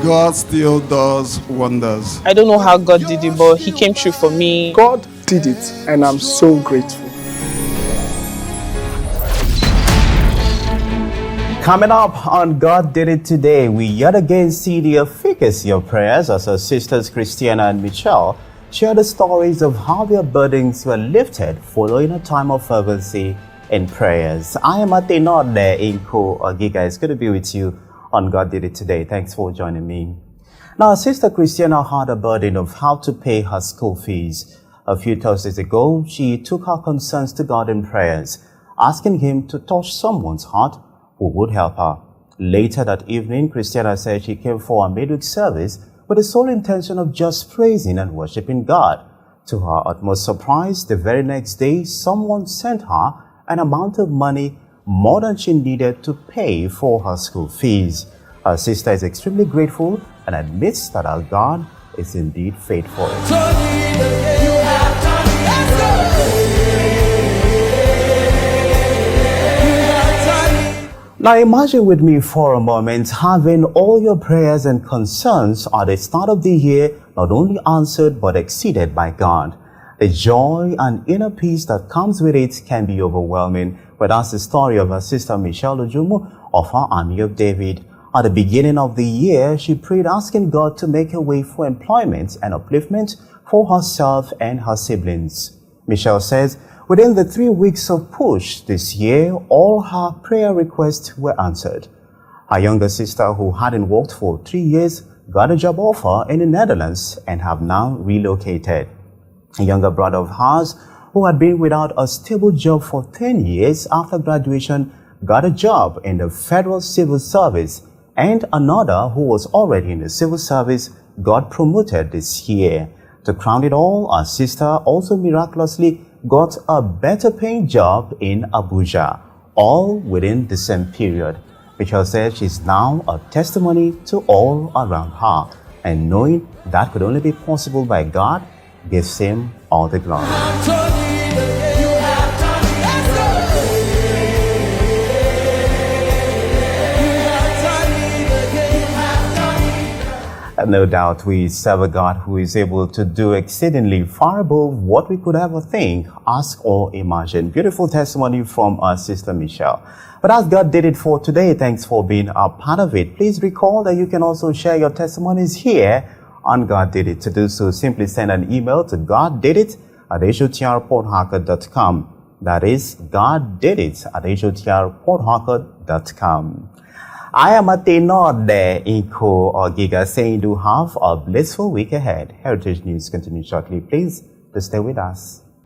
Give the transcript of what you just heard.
God still does wonders. I don't know how God did it, but He came through for me. God did it, and I'm so grateful. Coming up on God Did It Today, we yet again see the efficacy of prayers as our sisters Christiana and Michelle share the stories of how their burdens were lifted following a time of fervency in prayers. I am Atenode Inko Ogiga. It's good to be with you on God Did It Today. Thanks for joining me. Now, Sister Christiana had a burden of how to pay her school fees. A few Thursdays ago, she took her concerns to God in prayers, asking Him to touch someone's heart who would help her. Later that evening, Christiana said she came for a midweek service with the sole intention of just praising and worshiping God. To her utmost surprise, the very next day, someone sent her an amount of money more than she needed to pay for her school fees. Her sister is extremely grateful and admits that our God is indeed faithful. Now imagine with me for a moment having all your prayers and concerns at the start of the year not only answered but exceeded by God. The joy and inner peace that comes with it can be overwhelming, but that's the story of our sister Michelle Ojumu of our Army of David. At the beginning of the year, she prayed asking God to make a way for employment and upliftment for herself and her siblings. Michelle says, within the 3 weeks of push this year, all her prayer requests were answered. Her younger sister, who hadn't worked for 3 years, got a job offer in the Netherlands and have now relocated. A younger brother of hers, who had been without a stable job for 10 years after graduation, got a job in the Federal Civil Service, and another who was already in the civil service got promoted this year. To crown it all, our sister also miraculously got a better paying job in Abuja, all within the same period. Michelle says she's now a testimony to all around her, and knowing that could only be possible by God gives Him all the glory. And no doubt we serve a God who is able to do exceedingly far above what we could ever think, ask, or imagine. Beautiful testimony from our sister Michelle. But as God did it for today, thanks for being a part of it. Please recall that you can also share your testimonies here on God Did It. To do so, simply send an email to goddidit@hotrportharcourt.com. That is goddidit@hotrportharcourt.com. I am Atenode Inko Ogiga saying do have a blissful week ahead. Heritage News continues shortly. Please stay with us.